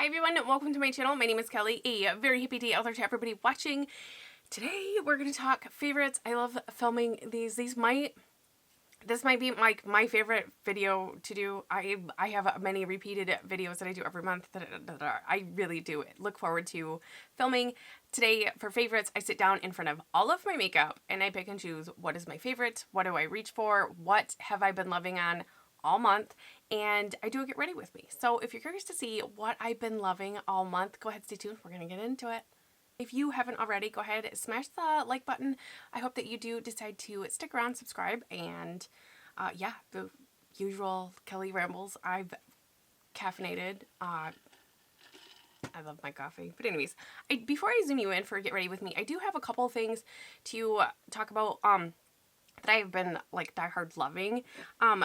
everyone, welcome to my channel. My name is Kelly, a very hippie day author to everybody watching. Today we're going to talk favorites. I love filming these. This might be like my favorite video to do. I have many repeated videos that I do every month that I really do look forward to filming. Today for favorites, I sit down in front of all of my makeup and I pick and choose what is my favorite, what do I reach for, what have I been loving on all month, and I do a get ready with me. So if you're curious to see what I've been loving all month, go ahead, stay tuned. We're going to get into it. If you haven't already, go ahead, smash the like button. I hope that you do decide to stick around, subscribe, and yeah, the usual Kelly rambles. I've caffeinated. I love my coffee. But anyways, before I zoom you in for Get Ready With Me, I do have a couple things to talk about that I've been like diehard loving.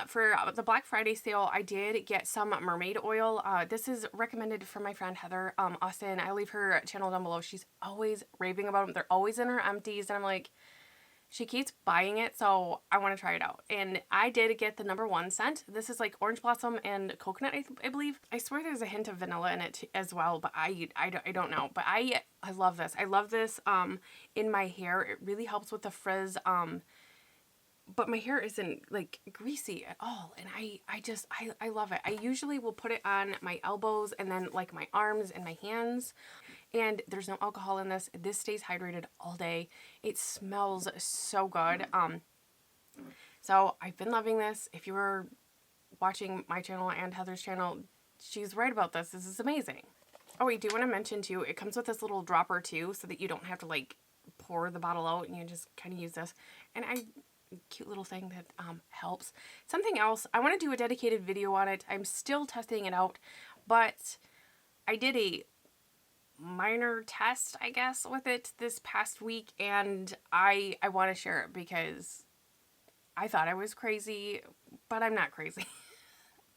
For the Black Friday sale, I did get some mermaid oil. This is recommended from my friend Heather Austin. I leave her channel down below. She's always raving about them. They're always in her empties, and I'm like, she keeps buying it, so I want to try it out. And I did get the #1 scent. This is like orange blossom and coconut, I believe. I swear there's a hint of vanilla in it as well, but I don't know. But I love this. I love this in my hair. It really helps with the frizz. But my hair isn't like greasy at all, and I love it. I usually will put it on my elbows and then like my arms and my hands, and there's no alcohol in this. This stays hydrated all day. It smells so good. So I've been loving this. If you were watching my channel and Heather's channel, she's right about this. This is amazing. Oh, I do want to mention too, it comes with this little dropper too, so that you don't have to like pour the bottle out, and you just kind of use this. And cute little thing that helps. Something else, I want to do a dedicated video on it. I'm still testing it out, but I did a minor test, I guess, with it this past week, and I want to share it because I thought I was crazy, but I'm not crazy.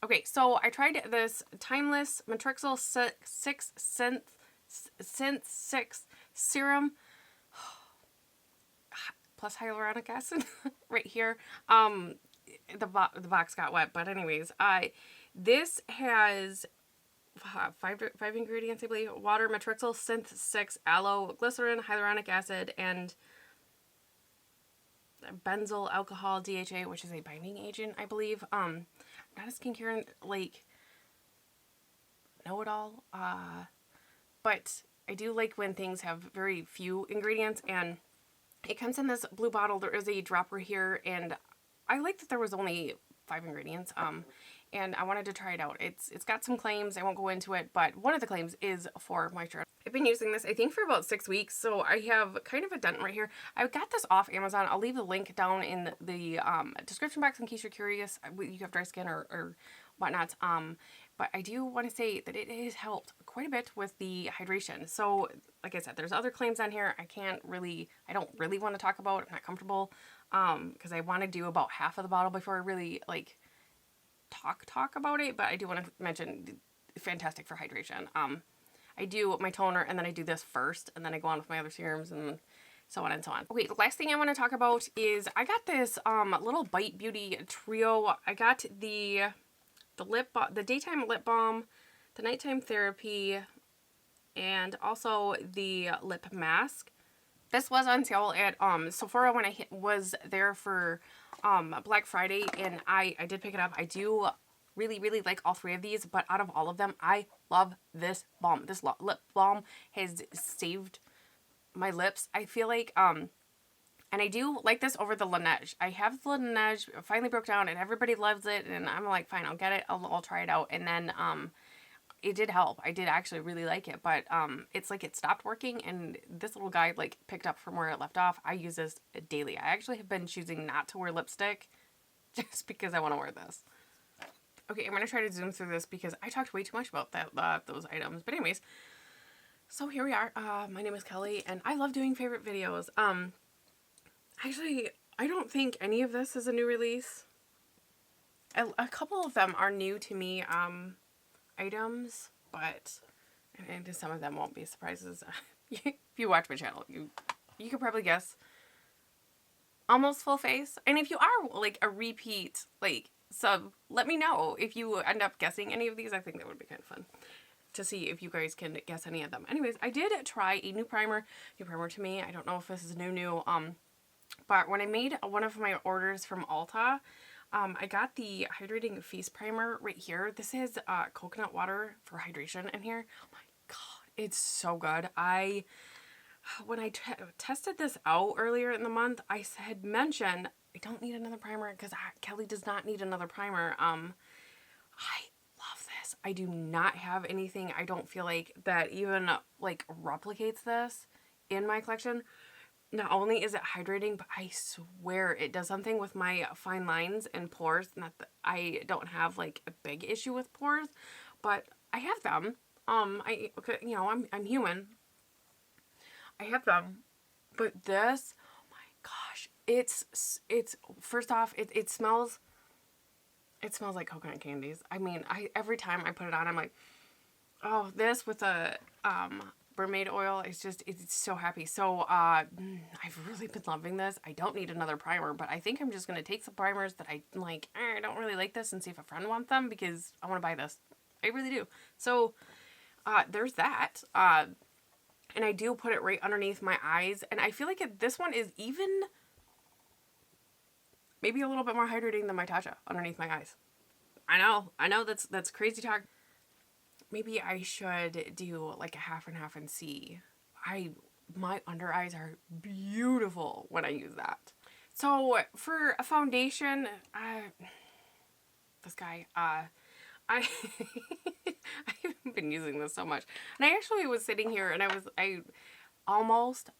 Okay, so I tried this Timeless Matrixyl 6 Synth 6 Serum plus hyaluronic acid right here. The box got wet, but anyways, this has five ingredients, I believe. Water, matrixyl, synth 6, aloe, glycerin, hyaluronic acid, and benzyl alcohol, DHA, which is a binding agent, I believe. Not a skincare like know-it-all, but I do like when things have very few ingredients, and it comes in this blue bottle. There is a dropper here, and I like that there was only 5 ingredients, and I wanted to try it out. It's got some claims. I won't go into it, but one of the claims is for moisture. I've been using this, I think, for about 6 weeks, so I have kind of a dent right here. I got this off Amazon. I'll leave a link down in the description box in case you're curious. You have dry skin or whatnot. But I do want to say that it has helped quite a bit with the hydration. So, like I said, there's other claims on here I don't really want to talk about. I'm not comfortable, because I want to do about half of the bottle before I really, like, talk about it. But I do want to mention, fantastic for hydration. I do my toner, and then I do this first, and then I go on with my other serums, and so on and so on. Okay, the last thing I want to talk about is I got this little Bite Beauty trio. I got the daytime lip balm, the nighttime therapy, and also the lip mask. This was on sale at Sephora when I was there for Black Friday, and I did pick it up. I do really like all 3 of these, but out of all of them, I love this balm. This lip balm has saved my lips, I feel like. And I do like this over the Laneige. I have the Laneige, finally broke down, and everybody loves it, and I'm like, fine, I'll get it, I'll try it out. And then it did help. I did actually really like it, but it's like it stopped working, and this little guy like picked up from where it left off. I use this daily. I actually have been choosing not to wear lipstick just because I want to wear this. Okay, I'm going to try to zoom through this because I talked way too much about those items. But anyways, so here we are. My name is Kelly, and I love doing favorite videos. Actually, I don't think any of this is a new release. A couple of them are new to me items, but and some of them won't be surprises. If you watch my channel, you could probably guess. Almost full face. And if you are like a repeat like sub, let me know if you end up guessing any of these. I think that would be kind of fun to see if you guys can guess any of them. Anyways, I did try a new primer to me. I don't know if this is new, but when I made one of my orders from Ulta, I got the Hydrating Face Primer right here. This is coconut water for hydration in here. Oh my god, it's so good. When I tested this out earlier in the month, I had mentioned I don't need another primer because Kelly does not need another primer. I love this. I do not have anything, I don't feel like, that even like replicates this in my collection. Not only is it hydrating, but I swear it does something with my fine lines and pores. Not that I don't have like a big issue with pores, but I have them. I'm human. I have them. But this, oh my gosh, it's first off, it smells like coconut candies. I mean, every time I put it on, I'm like, oh, this with a mermaid oil, it's so happy. So I've really been loving this. I don't need another primer, but I think I'm just going to take some primers that I like, I don't really like this, and see if a friend wants them, because I want to buy this. I really do. So there's that. And I do put it right underneath my eyes, and I feel like this one is even maybe a little bit more hydrating than my Tatcha underneath my eyes. I know that's crazy talk. Maybe I should do like a half and half and see. My under eyes are beautiful when I use that. So for a foundation, this guy, I haven't been using this so much. And I actually was sitting here and I almost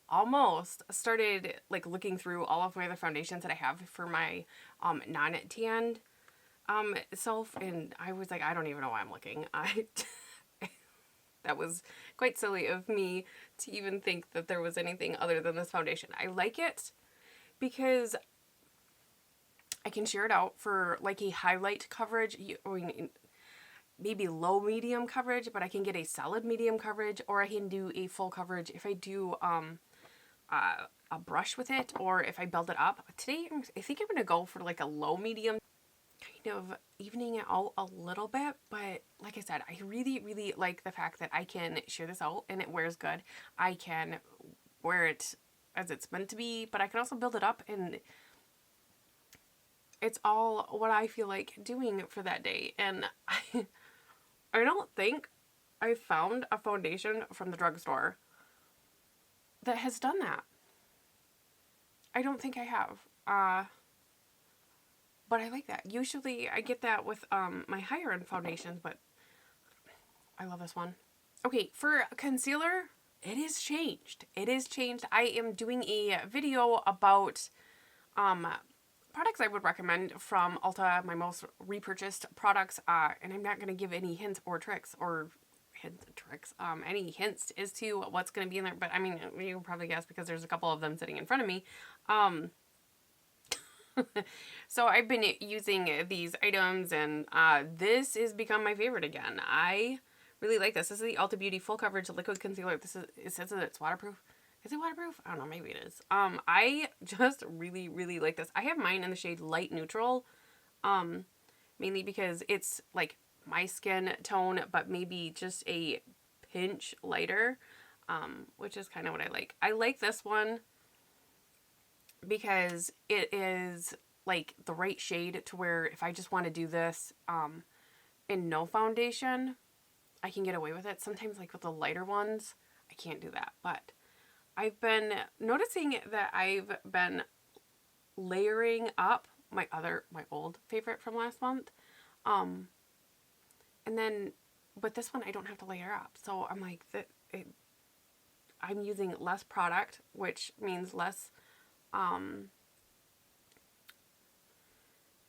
started like looking through all of my other foundations that I have for my non-tanned self, and I was like, I don't even know why I'm looking. That was quite silly of me to even think that there was anything other than this foundation. I like it because I can share it out for like a highlight coverage, maybe low medium coverage, but I can get a solid medium coverage, or I can do a full coverage if I do a brush with it, or if I build it up. Today, I think I'm going to go for like a low medium, kind of evening it out a little bit. But like I said, I really like the fact that I can share this out and it wears good. I can wear it as it's meant to be, but I can also build it up, and it's all what I feel like doing for that day. And I don't think I found a foundation from the drugstore that has done that. I don't think I have. But I like that. Usually I get that with my higher end foundations, but I love this one. Okay, for concealer, it is changed. I am doing a video about products I would recommend from Ulta, my most repurchased products, and I'm not going to give any hints or tricks, any hints as to what's going to be in there, but I mean, you can probably guess because there's a couple of them sitting in front of me. So I've been using these items, and this has become my favorite again. I really like this. This is the Ulta Beauty Full Coverage Liquid Concealer. It says that it's waterproof. Is it waterproof? I don't know, maybe it is. I just really like this. I have mine in the shade Light Neutral, mainly because it's like my skin tone, but maybe just a pinch lighter, which is kind of what I like. I like this one because it is like the right shade to where if I just want to do this in no foundation, I can get away with it. Sometimes like with the lighter ones, I can't do that. But I've been noticing that I've been layering up my old favorite from last month. And then, but this one I don't have to layer up. So I'm like, I'm using less product, which means less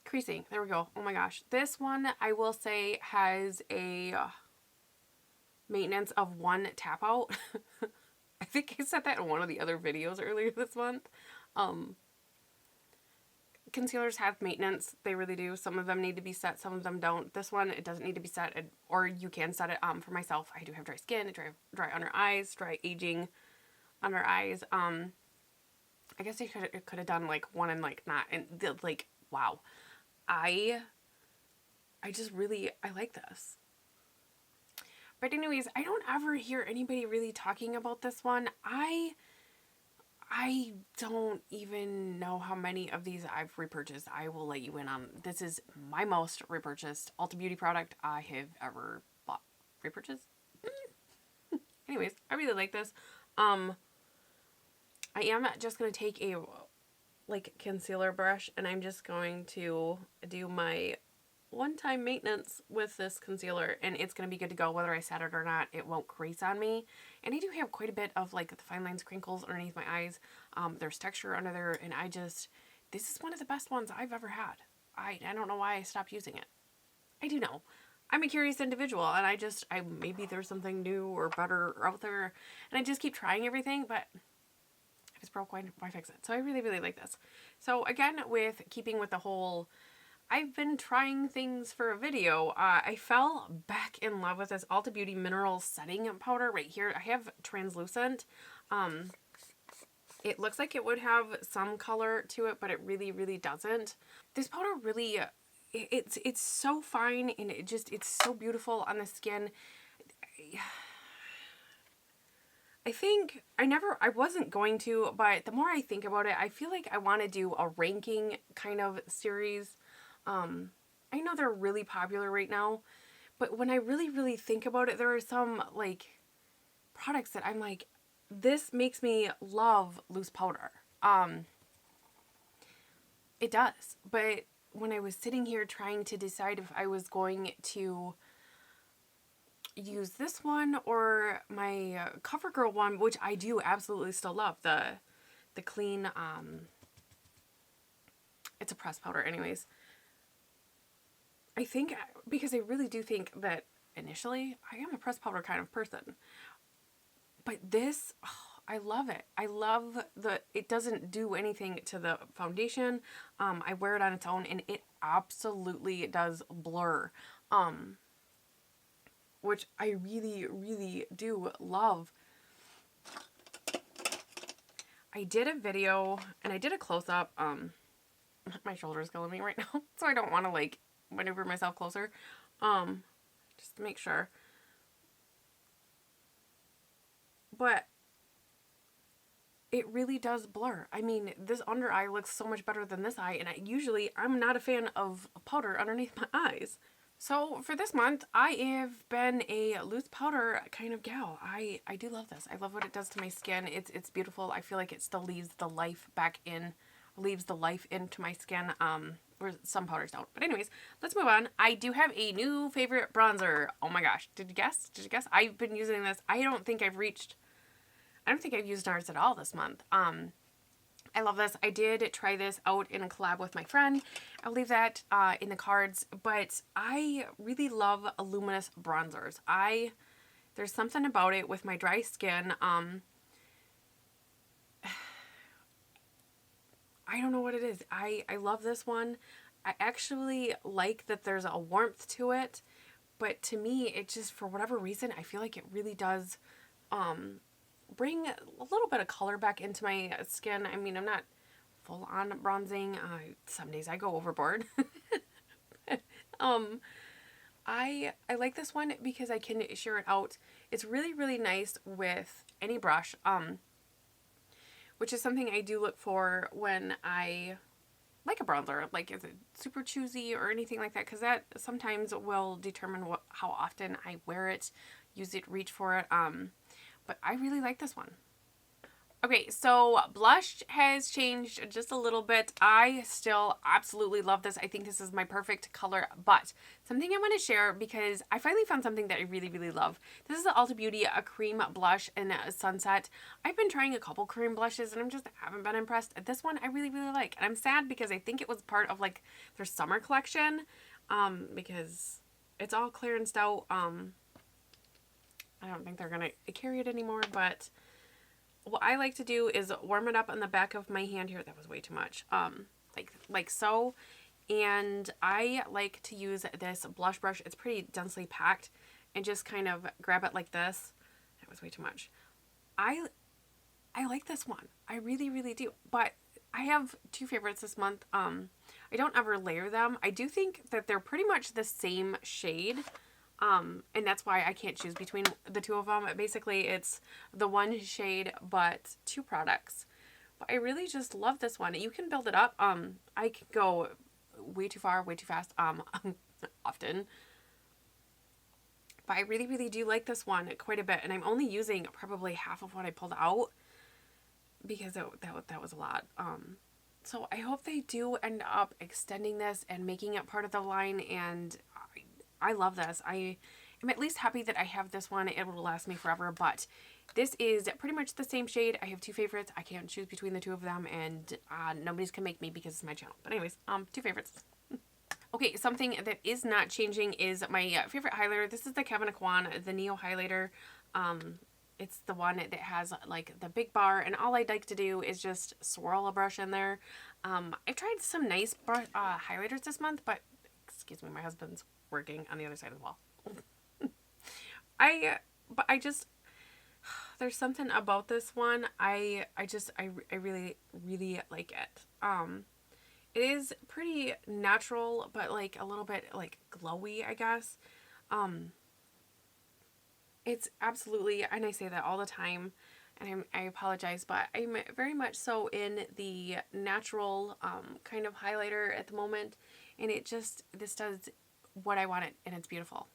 creasing. There we go. Oh my gosh. This one, I will say, has a maintenance of 1 tap out. I think I said that in one of the other videos earlier this month. Concealers have maintenance. They really do. Some of them need to be set. Some of them don't. This one, it doesn't need to be set, or you can set it. For myself, I do have dry skin, dry under eyes, dry aging under eyes. I guess it could have done like one and like not, and like, wow. I just really, I like this. But anyways, I don't ever hear anybody really talking about this one. I don't even know how many of these I've repurchased. I will let you in on. This is my most repurchased Ulta Beauty product I have ever bought. Repurchased? Anyways, I really like this. I am just going to take a like concealer brush and I'm just going to do my one-time maintenance with this concealer, and it's going to be good to go whether I set it or not. It won't crease on me, and I do have quite a bit of like the fine lines, crinkles underneath my eyes. There's texture under there, and this is one of the best ones I've ever had. I don't know why I stopped using it. I do know. I'm a curious individual, and I maybe there's something new or better out there, and I just keep trying everything, but if it's broke, why fix it? So I really, really like this. So again, with keeping with the whole I've been trying things for a video. I fell back in love with this Ulta Beauty Mineral Setting Powder right here. I have translucent. It looks like it would have some color to it, but it really, really doesn't. This powder really, it's so fine, and it's so beautiful on the skin. I think I wasn't going to, but the more I think about it, I feel like I want to do a ranking kind of series. I know they're really popular right now, but when I really, really think about it, there are some like products that I'm like, this makes me love loose powder. It does. But when I was sitting here trying to decide if I was going to use this one or my Covergirl one, which I do absolutely still love, the clean, it's a pressed powder anyways. I think, because I really do think that initially I am a pressed powder kind of person, but this, oh, I love it. I love it doesn't do anything to the foundation. I wear it on its own and it absolutely does blur, which I really, really do love. I did a video and I did a close-up. My shoulder's killing me right now, so I don't want to like maneuver myself closer, just to make sure. But it really does blur. I mean, this under eye looks so much better than this eye, and I'm not a fan of powder underneath my eyes. So for this month, I have been a loose powder kind of gal. I do love this. I love what it does to my skin. It's beautiful. I feel like it still leaves the life into my skin. Where some powders don't. But anyways, let's move on. I do have a new favorite bronzer. Oh my gosh. Did you guess? I've been using this. I don't think I've used NARS at all this month. I love this. I did try this out in a collab with my friend. I'll leave that in the cards. But I really love luminous bronzers. There's something about it with my dry skin. I don't know what it is. I love this one. I actually like that there's a warmth to it, but to me, it just, for whatever reason, I feel like it really does bring a little bit of color back into my skin. I mean, I'm not full on bronzing. Some days I go overboard. I like this one because I can sheer it out. It's really, really nice with any brush. Which is something I do look for when I like a bronzer. Like, is it super choosy or anything like that? Because that sometimes will determine how often I wear it, use it, reach for it. But I really like this one. Okay, so blush has changed just a little bit. I still absolutely love this. I think this is my perfect color, but something I want to share because I finally found something that I really, really love. This is the Ulta Beauty a cream blush in Sunset. I've been trying a couple cream blushes and haven't been impressed. This one I really, really like. And I'm sad because I think it was part of like their summer collection, because it's all clearanced out. I don't think they're going to carry it anymore, but what I like to do is warm it up on the back of my hand here. That was way too much. Like so. And I like to use this blush brush. It's pretty densely packed, and just kind of grab it like this. That was way too much. I like this one. I really, really do. But I have two favorites this month. I don't ever layer them. I do think that they're pretty much the same shade. And that's why I can't choose between the two of them. Basically, it's the one shade, but two products. But I really just love this one. You can build it up. I can go way too far, way too fast, often. But I really, really do like this one quite a bit. And I'm only using probably half of what I pulled out because that was a lot. So I hope they do end up extending this and making it part of the line. And I love this. I am at least happy that I have this one. It will last me forever. But this is pretty much the same shade. I have two favorites. I can't choose between the two of them. And nobody's can make me because it's my channel. But anyways, two favorites. Okay, something that is not changing is my favorite highlighter. This is the Kevyn Aucoin, the Neo Highlighter. It's the one that has like the big bar, and all I'd like to do is just swirl a brush in there. I've tried some nice highlighters this month, but excuse me, my husband's working on the other side of the wall. There's something about this one. I really, really like it. It is pretty natural, but like a little bit like glowy, I guess. It's absolutely, and I say that all the time, and I apologize, but I'm very much so in the natural kind of highlighter at the moment, and this does what I want it, and it's beautiful.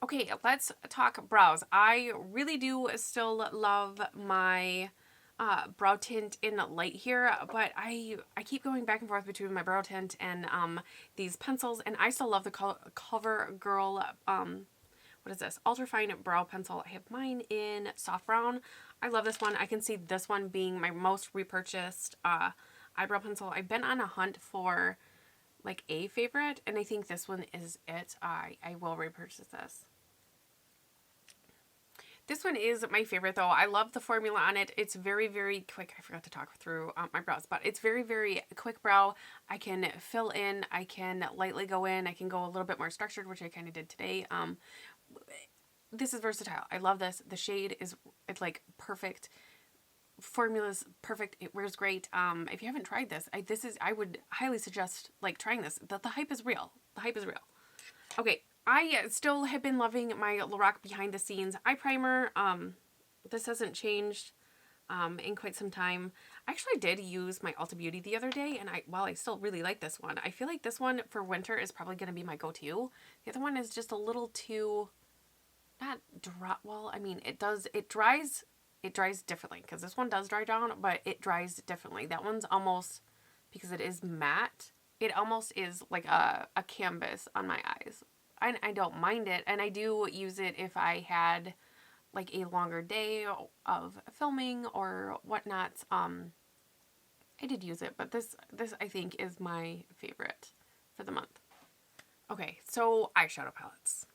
Okay, let's talk brows. I really do still love my brow tint in light here, but I keep going back and forth between my brow tint and these pencils, and I still love the Covergirl what is this? Ultrafine brow pencil. I have mine in soft brown. I love this one. I can see this one being my most repurchased eyebrow pencil. I've been on a hunt for like a favorite, and I think this one is it. I will repurchase this. This one is my favorite though. I love the formula on it. It's very, very quick. I forgot to talk through my brows, but it's very, very quick brow. I can fill in. I can lightly go in. I can go a little bit more structured, which I kind of did today. This is versatile. I love this. The shade is, it's like perfect. Formula's perfect. It wears great. If you haven't tried this, I would highly suggest like trying this. The hype is real. The hype is real. Okay. I still have been loving my Lorac Behind the Scenes eye primer. This hasn't changed in quite some time. I actually did use my Ulta Beauty the other day, and while I still really like this one, I feel like this one for winter is probably going to be my go-to. The other one is just a little too, not dry. Well, I mean, it dries differently, because this one does dry down, but it dries differently. That one's almost, because it is matte, it almost is like a canvas on my eyes. I don't mind it, and I do use it if I had like a longer day of filming or whatnot. I did use it, but this I think is my favorite for the month. Okay, so eyeshadow palettes.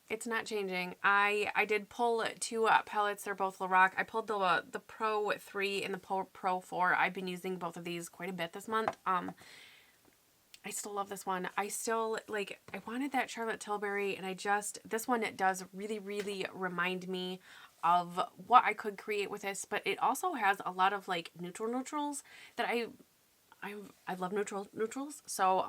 It's not changing. I did pull two palettes. They're both Lorac. I pulled the Pro 3 and the Pro 4. I've been using both of these quite a bit this month. I still love this one. I still, like, I wanted that Charlotte Tilbury, and this one, it does really, really remind me of what I could create with this, but it also has a lot of, like, neutrals that I love neutrals. So,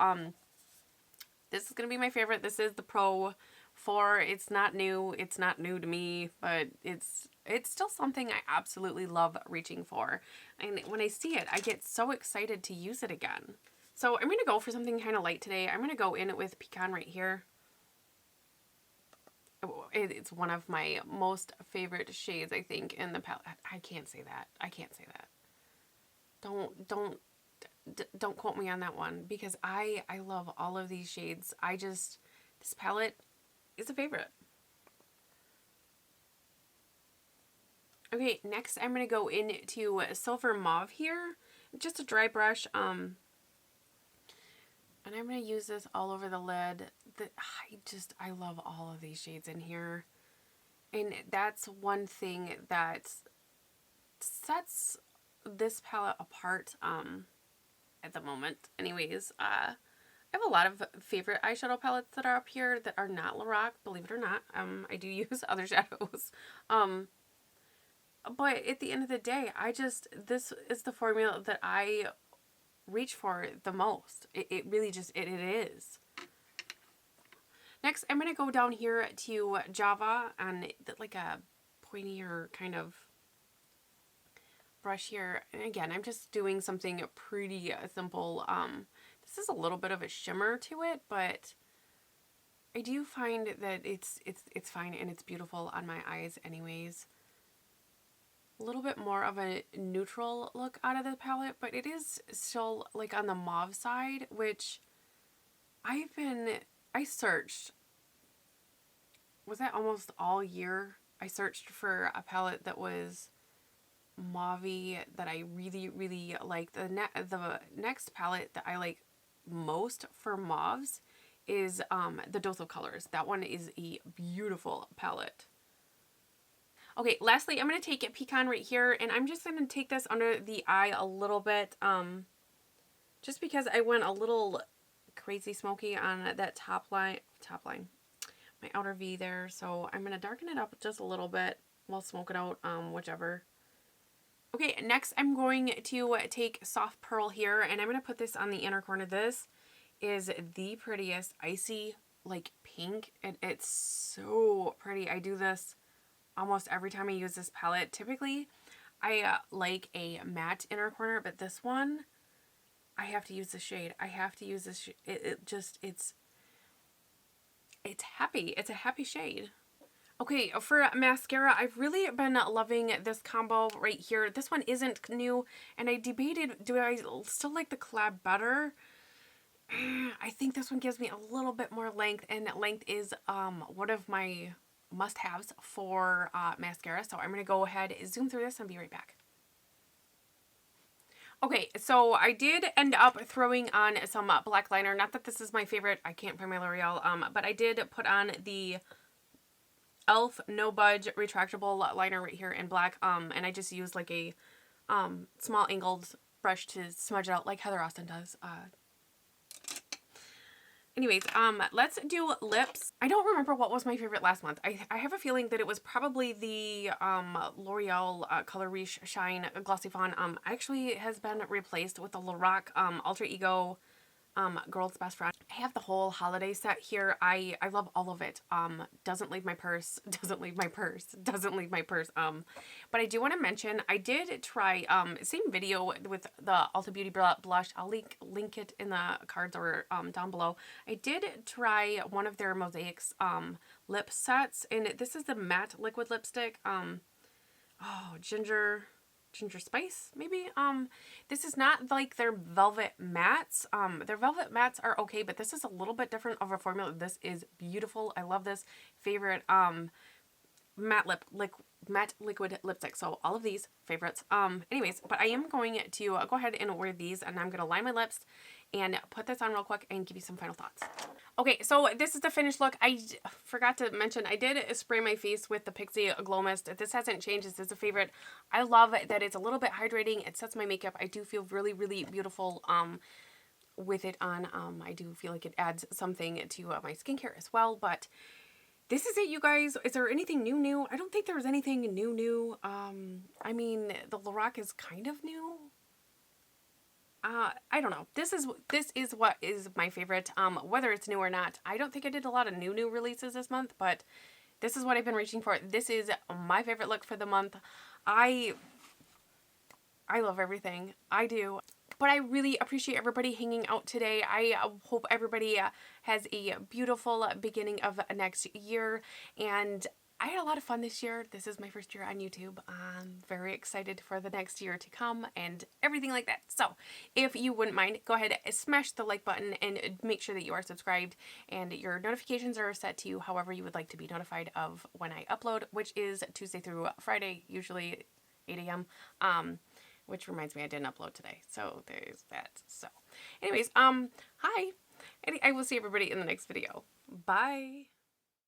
this is going to be my favorite. This is the Pro 4. It's not new. It's not new to me, but it's still something I absolutely love reaching for. And when I see it, I get so excited to use it again. So I'm going to go for something kind of light today. I'm going to go in with Pecan right here. It's one of my most favorite shades, I think, in the palette. I can't say that. I can't say that. Don't quote me on that one, because I love all of these shades. This palette is a favorite. Okay, next I'm going to go into Silver Mauve here. Just a dry brush. And I'm going to use this all over the lid. I love all of these shades in here. And that's one thing that sets this palette apart at the moment. Anyways, I have a lot of favorite eyeshadow palettes that are up here that are not Lorac, believe it or not. I do use other shadows. But at the end of the day, this is the formula that I reach for the most. It really just, it is. Next, I'm going to go down here to Java on like a pointier kind of brush here. And again, I'm just doing something pretty simple. This is a little bit of a shimmer to it, but I do find that it's fine and it's beautiful on my eyes anyways. A little bit more of a neutral look out of the palette, but it is still like on the mauve side, which I searched, was that almost all year? I searched for a palette that was mauve-y that I really, really liked. The next palette that I like most for mauves is the Dose of Colors. That one is a beautiful palette. Okay, lastly, I'm going to take a Pecan right here, and I'm just going to take this under the eye a little bit, just because I went a little crazy smoky on that top line, my outer V there, so I'm going to darken it up just a little bit. We'll smoke it out, whichever. Okay, next I'm going to take Soft Pearl here, and I'm going to put this on the inner corner. This is the prettiest icy, like, pink, and it's so pretty. I do this almost every time I use this palette. Typically, I like a matte inner corner, but this one, I have to use the shade. I have to use this. It's happy. It's a happy shade. Okay, for mascara, I've really been loving this combo right here. This one isn't new, and I debated, do I still like the collab better? I think this one gives me a little bit more length, and length is one of my must-haves for mascara. So I'm going to go ahead, zoom through this, and be right back. Okay, so I did end up throwing on some black liner. Not that this is my favorite. I can't find my L'Oreal, but I did put on the e.l.f. No Budge retractable liner right here in black, and I just used like a small angled brush to smudge it out like Heather Austin does. Anyways, let's do lips. I don't remember what was my favorite last month. I have a feeling that it was probably the L'Oreal Color Riche Shine Glossy Fawn. Actually has been replaced with the Lorac Alter Ego Girl's Best Friend. I have the whole holiday set here. I love all of it. Doesn't leave my purse, doesn't leave my purse, doesn't leave my purse. But I do want to mention, I did try, same video with the Ulta Beauty blush. I'll link it in the cards or down below. I did try one of their Mosaics lip sets, and this is the matte liquid lipstick. Ginger Spice, maybe. This is not like their velvet mattes. Their velvet mattes are okay, but this is a little bit different of a formula. This is beautiful. I love this. Favorite matte liquid lipstick. So all of these favorites. Anyways, but I am going to go ahead and wear these, and I'm going to line my lips and put this on real quick and give you some final thoughts. Okay, so this is the finished look. I forgot to mention, I did spray my face with the Pixie Glow Mist. This hasn't changed. This is a favorite. I love that it's a little bit hydrating. It sets my makeup. I do feel really, really beautiful with it on. I do feel like it adds something to my skincare as well, but this is it, you guys. Is there anything new? I don't think there was anything new. I mean, the Lorac is kind of new. I don't know. This is what is my favorite. Whether it's new or not, I don't think I did a lot of new releases this month, but this is what I've been reaching for. This is my favorite look for the month. I love everything. I do. But I really appreciate everybody hanging out today. I hope everybody has a beautiful beginning of next year, and I had a lot of fun this year. This is my first year on YouTube. I'm very excited for the next year to come and everything like that. So if you wouldn't mind, go ahead and smash the like button and make sure that you are subscribed and your notifications are set to however you would like to be notified of when I upload, which is Tuesday through Friday, usually 8 a.m. Which reminds me I didn't upload today. So there's that. So anyways, hi. And I will see everybody in the next video. Bye.